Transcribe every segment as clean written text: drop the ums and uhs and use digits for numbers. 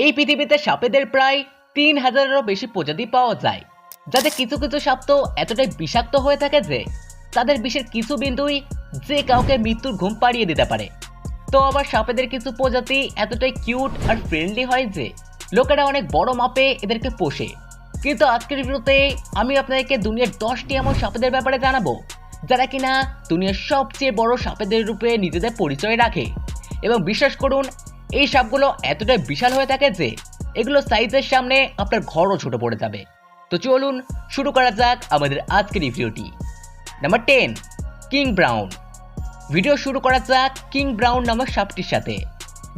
এই পৃথিবীতে সাপেদের প্রায় ৩,০০০-এরও বেশি প্রজাতি পাওয়া যায়, যাতে কিছু কিছু সাপ তো এতটাই বিষাক্ত হয়ে থাকে যে তাদের বিষের কিছু বিন্দুই যে কাউকে মৃত্যুর ঘুম পাড়িয়ে দিতে পারে। তো আবার সাপেদের কিছু প্রজাতি এতটাই কিউট আর ফ্রেন্ডলি হয় যে লোকেরা অনেক বড় মাপে এদেরকে পোষে। কিন্তু আজকের ভিডিওতে আমি আপনাদেরকে দুনিয়ার 10টি এমন সাপেদের ব্যাপারে জানাবো যারা কিনা দুনিয়ার সবচেয়ে বড় সাপেদের রূপে নিজেদের পরিচয় রাখে। এবং বিশ্বাস করুন, এই সাপগুলো এতটাই বিশাল হয়ে থাকে যে এগুলো সাইজের সামনে আপনার ঘরও ছোট পড়ে যাবে। তো চলুন শুরু করা যাক আমাদের আজকের এই ভিডিওটি। Number 10, king brown. ভিডিও শুরু করা যাক কিং ব্রাউন নামক সাপটির সাথে,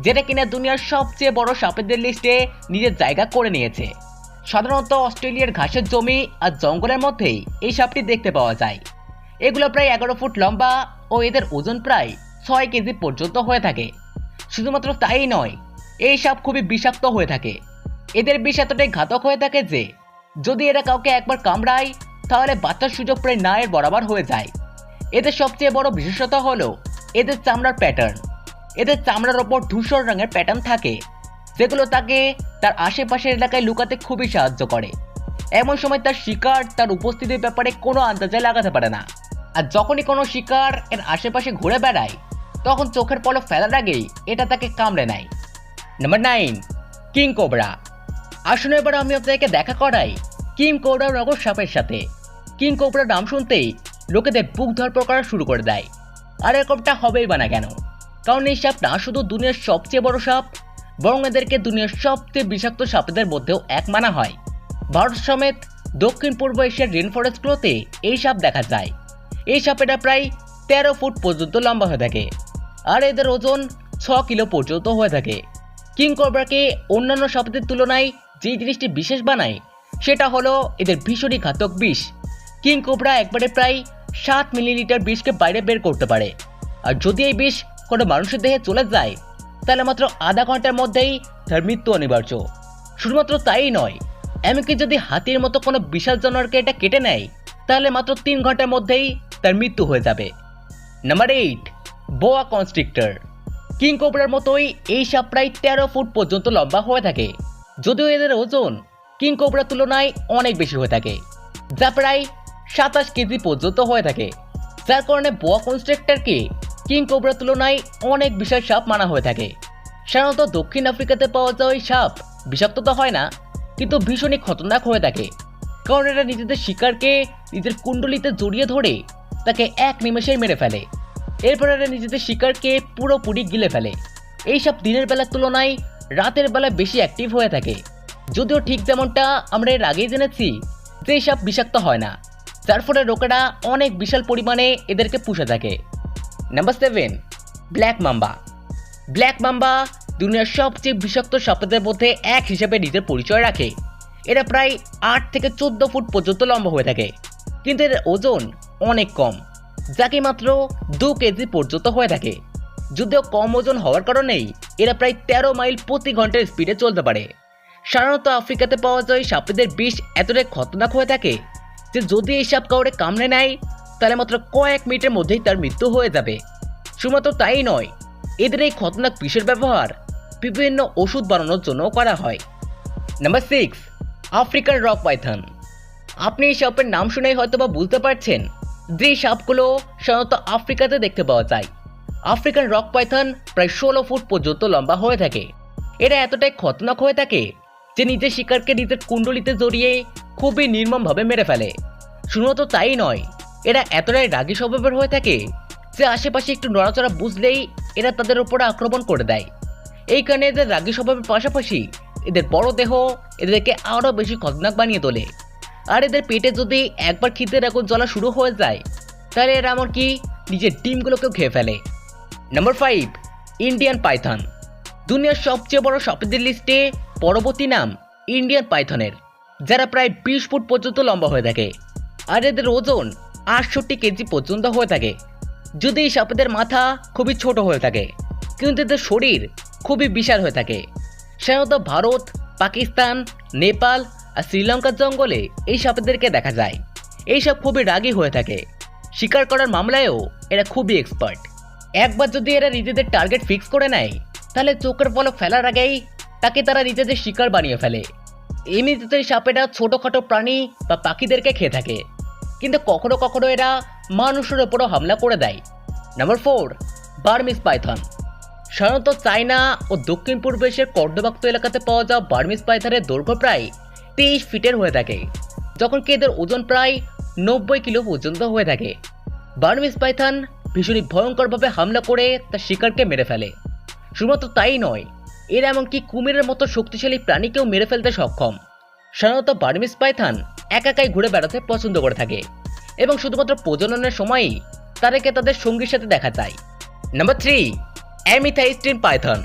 যেটা কিনা দুনিয়ার সবচেয়ে বড় সাপেদের লিস্টে নিজের জায়গা করে নিয়েছে। সাধারণত অস্ট্রেলিয়ার ঘাসের জমি আর জঙ্গলের মধ্যেই এই সাপটি দেখতে পাওয়া যায়। এগুলো প্রায় 11 ফুট লম্বা ও এদের ওজন প্রায় 6 কেজি পর্যন্ত হয়ে থাকে। শুধুমাত্র তাই নয়, এই সাপ খুবই বিষাক্ত হয়ে থাকে। এদের বিষ এতটাই ঘাতক হয়ে থাকে যে যদি এরা কাউকে একবার কামড়ায় তাহলে বাচ্চার সুযোগ প্রায় না এর বরাবর হয়ে যায়। এদের সবচেয়ে বড় বিশেষতা হলো এদের চামড়ার প্যাটার্ন। এদের চামড়ার ওপর ধূসর রঙের প্যাটার্ন থাকে, যেগুলো তাকে তার আশেপাশের এলাকায় লুকাতে খুবই সাহায্য করে। এমন সময় তার শিকার তার উপস্থিতির ব্যাপারে কোনো আন্দাজে লাগাতে পারে না। আর যখনই কোনো শিকার এর আশেপাশে ঘুরে বেড়ায় তখন চোখের পলক ফেলার আগেই এটা তাকে কামড়ে নেয়। Number 9, king cobra. আসলে এবার আমি আপনাদেরকে দেখা করাই কিং কোবরা নগর সাপের সাথে। কিং কোবরা নাম শুনতেই লোকেদের বুক ধরপড় করা শুরু করে দেয়। আর এরকমটা হবেই বা না কেন? কারণ এই সাপ না শুধু দুনিয়ার সবচেয়ে বড় সাপ, বরং এদেরকে দুনিয়ার সবচেয়ে বিষাক্ত সাপেদের মধ্যেও এক মানা হয়। ভারত সমেত দক্ষিণ পূর্ব এশিয়ার রেন ফরেস্টগুলোতে এই সাপ দেখা যায়। এই সাপেরা প্রায় 13 ফুট পর্যন্ত লম্বা হয়ে থাকে আর এদের ওজন 6 কিলো পর্যন্ত হয়ে থাকে। কিং কোবরাকে অন্যান্য সাপেদের তুলনায় যে জিনিসটি বিশেষ বানায় সেটা হলো এদের ভীষণই ঘাতক বিষ। কিং কোবরা একবারে প্রায় 7 মিলিলিটার বিষকে বাইরে বের করতে পারে। আর যদি এই বিষ কোনো মানুষের দেহে চলে যায় তাহলে মাত্র আধা ঘন্টার মধ্যেই তার মৃত্যু অনিবার্য। শুধুমাত্র তাই নয়, এমনকি যদি হাতির মতো কোনো বিশাল জানোয়ারকে এটা কেটে নেয় তাহলে মাত্র 3 ঘন্টার মধ্যেই তার মৃত্যু হয়ে যাবে। Number 8, boa constrictor. কিং কোবরার মতোই এই সাপ প্রায় 13 ফুট পর্যন্ত লম্বা হয়ে থাকে, যদিও এদের ওজন কিং কোবরার তুলনায় অনেক বেশি হয়ে থাকে, যা প্রায় 27 কেজি পর্যন্ত হয়ে থাকে। যার কারণে বোয়া কনস্ট্রিক্টরকে কিং কোবরার তুলনায় অনেক বিশাল সাপ মানা হয়ে থাকে। সাধারণত দক্ষিণ আফ্রিকাতে পাওয়া যাওয়া এই সাপ বিষাক্ত তো হয় না, কিন্তু ভীষণই খতরনাক হয়ে থাকে। কারণ এরা নিজেদের শিকারকে নিজের কুণ্ডলিতে জড়িয়ে ধরে তাকে এক নিমেষে মেরে ফেলে। এরপর এরা নিজেদের শিকারকে পুরোপুরি গিলে ফেলে। এই সাপ দিনের বেলার তুলনায় রাতের বেলায় বেশি অ্যাক্টিভ হয়ে থাকে, যদিও ঠিক যেমনটা আমরা এর আগেই জেনেছি যে এই সাপ বিষাক্ত হয় না, যার ফলে লোকেরা অনেক বিশাল পরিমাণে এদেরকে পুষে থাকে। Number 7, black mamba. Black mamba দুনিয়ার সবচেয়ে বিষাক্ত সাপেদের মধ্যে এক হিসেবে নিজের পরিচয় রাখে। এরা প্রায় 8 থেকে 14 ফুট পর্যন্ত লম্বা হয়ে থাকে, কিন্তু এদের ওজন অনেক কম, যাকে মাত্র 2 কেজি পর্যন্ত হয়ে থাকে। যদিও কম ওজন হওয়ার কারণেই এরা প্রায় 13 মাইল প্রতি ঘন্টার স্পিডে চলতে পারে। সাধারণত আফ্রিকাতে পাওয়া যায় সাপেদের বিষ এতটাই খতরনাক হয়ে থাকে যে যদি এই সাপ কাউরে কামড়ে নেয় তাহলে মাত্র কয়েক মিনিটের মধ্যেই তার মৃত্যু হয়ে যাবে। শুধুমাত্র তাই নয়, এদের এই খতরনাক বিষের ব্যবহার বিভিন্ন ওষুধ বানানোর জন্য করা হয়। Number 6, African rock Python. আপনি এই সাপের নাম শুনেই হয়তো বা বুঝতে পারছেন যে সাপগুলো সাধারণত আফ্রিকাতে দেখতে পাওয়া যায়। আফ্রিকান রক পাইথন প্রায় 16 ফুট পর্যন্ত লম্বা হয়ে থাকে। এরা এতটাই খতরনাক হয়ে থাকে যে নিজের শিকারকে নিজের কুণ্ডলিতে জড়িয়ে খুবই নির্মমভাবে মেরে ফেলে। শুধুমাত্র তাই নয়, এরা এতটাই রাগী স্বভাবের হয়ে থাকে যে আশেপাশে একটু নড়াচড়া বুঝলেই এরা তাদের উপরে আক্রমণ করে দেয়। এই কারণে এদের রাগী স্বভাবের পাশাপাশি এদের বড় দেহ এদেরকে আরও বেশি খতরনাক বানিয়ে তোলে। আর এদের পেটে যদি একবার খিদের আগুন জ্বলা শুরু হয়ে যায় তাহলে এরা এমনকি নিজের ডিমগুলোকেও খেয়ে ফেলে। Number 5, Indian Python. দুনিয়ার সবচেয়ে বড় সাপেদের লিস্টে পরবর্তী নাম ইন্ডিয়ান পাইথনের, যারা প্রায় 20 ফুট পর্যন্ত লম্বা হয়ে থাকে আর এদের ওজন 68 কেজি পর্যন্ত হয়ে থাকে। যদি এই সাপেদের মাথা খুবই ছোট হয়ে থাকে, কিন্তু এদের শরীর খুবই বিশাল হয়ে থাকে। সাধারণত ভারত, পাকিস্তান, নেপাল আর শ্রীলঙ্কার জঙ্গলে এই সাপেদেরকে দেখা যায়। এই সাপ খুবই রাগী হয়ে থাকে। শিকার করার মামলায়ও এরা খুবই এক্সপার্ট। একবার যদি এরা নিজেদের টার্গেট ফিক্স করে নেয় তাহলে চোখের পলক ফেলার আগেই তাকে তারা নিজেদের শিকার বানিয়ে ফেলে। এমনিতে সাপেরা ছোটোখাটো প্রাণী বা পাখিদেরকে খেয়ে থাকে, কিন্তু কখনো কখনো এরা মানুষের ওপরও হামলা করে দেয়। Number 4, Burmese Python. সাধারণত চায়না ও দক্ষিণ পূর্ব এশিয়ার কর্দমাক্ত এলাকাতে পাওয়া যাওয়া বার্মিজ পাইথনের দৈর্ঘ্য প্রায় 23 ফিটের হয়ে থাকে, যখন কি এদের ওজন প্রায় 90 কিলো পর্যন্ত হয়ে থাকে। বার্মিজ পাইথন ভীষণই ভয়ঙ্করভাবে হামলা করে তার শিকারকে মেরে ফেলে। শুধুমাত্র তাই নয়, এরা এমনকি কুমিরের মতো শক্তিশালী প্রাণীকেও মেরে ফেলতে সক্ষম। সাধারণত বার্মিজ পাইথন একাই ঘুরে বেড়াতে পছন্দ করে থাকে এবং শুধুমাত্র প্রজননের সময়ই তাদেরকে তাদের সঙ্গীর সাথে দেখা যায়। Number 3, amethystine python.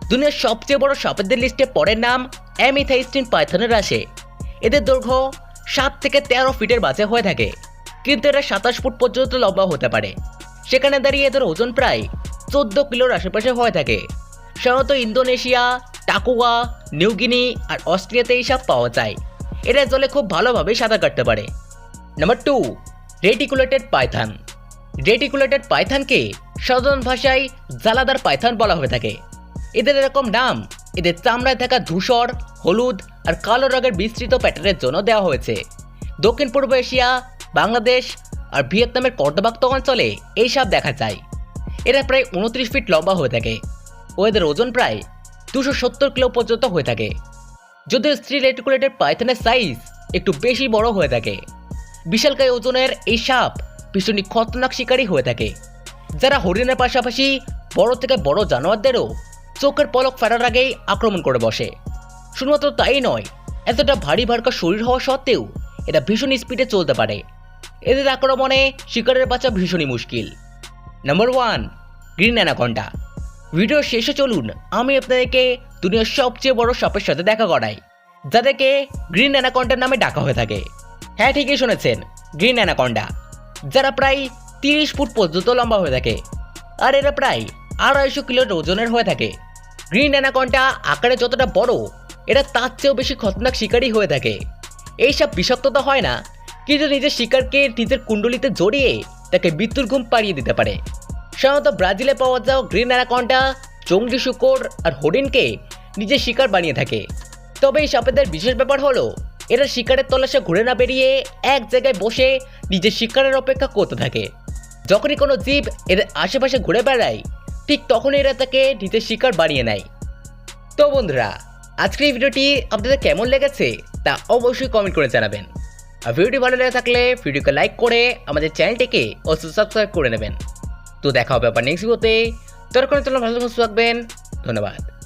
দুনিয়ার সবচেয়ে বড় সাপেদের লিস্টে পরের নাম অ্যামিথাইস্টিন পাইথনের আসে। এদের দৈর্ঘ্য 7 থেকে 13 ফিটের মাঝে হয়ে থাকে, কিন্তু এরা 27 ফুট পর্যন্ত লম্বা হতে পারে। সেখানে দাঁড়িয়ে এদের ওজন প্রায় 14 কিলোর আশেপাশে হয়ে থাকে। সাধারণত ইন্দোনেশিয়া, টাকুয়া, নিউগিনি আর অস্ট্রেলিয়াতে এই সাপ পাওয়া যায়। এরা জলে খুব ভালোভাবে সাঁতার কাটতে পারে। Number 2, reticulated Python. রেটিকুলেটেড পাইথনকে সাধারণ ভাষায় জ্বালাদার পাইথন বলা হয়ে থাকে। এদের এরকম নাম এদের চামড়ায় থাকা ধূসর, হলুদ আর কালো রঙের বিস্তৃত প্যাটার্নের জন্য দেওয়া হয়েছে। দক্ষিণ পূর্ব এশিয়া, বাংলাদেশ আর ভিয়েতনামের কর্দমাক্ত অঞ্চলে এই সাপ দেখা যায়। এরা প্রায় 29 ফিট লম্বা হয়ে থাকে ও এদের ওজন প্রায় 270 কিলো পর্যন্ত হয়ে থাকে। যদিও স্ত্রী রেটিকুলেটেড পাইথনের সাইজ একটু বেশি বড় হয়ে থাকে। বিশালকায় ওজনের এই সাপ ভীষণই খতরনাক শিকারী হয়ে থাকে, যারা হরিণের পাশাপাশি বড় থেকে বড় জানোয়ারদেরও চোখের পলক ফেরার আগেই আক্রমণ করে বসে। শুধুমাত্র তাই নয়, এতটা ভারী ভারকা শরীর হওয়া সত্ত্বেও এরা ভীষণ স্পিডে চলতে পারে। এদের আক্রমণে শিকারের বাঁচা ভীষণই মুশকিল। Number 1, green anaconda. ভিডিওর শেষে চলুন আমি আপনাদেরকে দুনিয়ার সবচেয়ে বড় সাপের সাথে দেখা করাই, যাদেরকে গ্রিন অ্যানাকন্ডার নামে ডাকা হয়ে থাকে। হ্যাঁ, ঠিকই শুনেছেন, গ্রিন অ্যানাকন্ডা, যারা প্রায় 30 ফুট পর্যন্ত লম্বা হয়ে থাকে আর এরা প্রায় 250 কিলোর ওজনের হয়ে থাকে। গ্রিন অ্যানাকন্ডা আকারে যতটা বড়, এরা তার চেয়েও বেশি খতরনাক শিকারী হয়ে থাকে। এই সব বিষাক্ততা হয় না, কিন্তু নিজের শিকারকে নিজের কুণ্ডলিতে জড়িয়ে তাকে মৃত্যুর ঘুম পাড়িয়ে দিতে পারে। সাধারণত ব্রাজিলে পাওয়া যাওয়া গ্রিন অ্যানাকন্ডা জঙ্গলি শূকর আর হরিণকে নিজের শিকার বানিয়ে থাকে। তবে এই সাপেদের বিশেষ ব্যাপার হলো এরা শিকারের তল্লাশে ঘুরে না বেরিয়ে এক জায়গায় বসে নিজের শিকারের অপেক্ষা করতে থাকে। যখনই কোনো জীব এদের আশেপাশে ঘুরে বেড়ায়, ঠিক তখনই এরা তাকে নিজের শিকার বানিয়ে নেয়। তো বন্ধুরা, আজকের এই ভিডিওটি আপনাদের কেমন লেগেছে তা অবশ্যই কমেন্ট করে জানাবেন। আর ভিডিওটি ভালো লেগে থাকলে ভিডিওকে লাইক করে আমাদের চ্যানেলটিকে অবশ্যই সাবস্ক্রাইব করে নেবেন। তো দেখা হবে আবার নেক্সট ভিডিওতে। ততক্ষণের জন্য ভালো থাকবেন। ধন্যবাদ।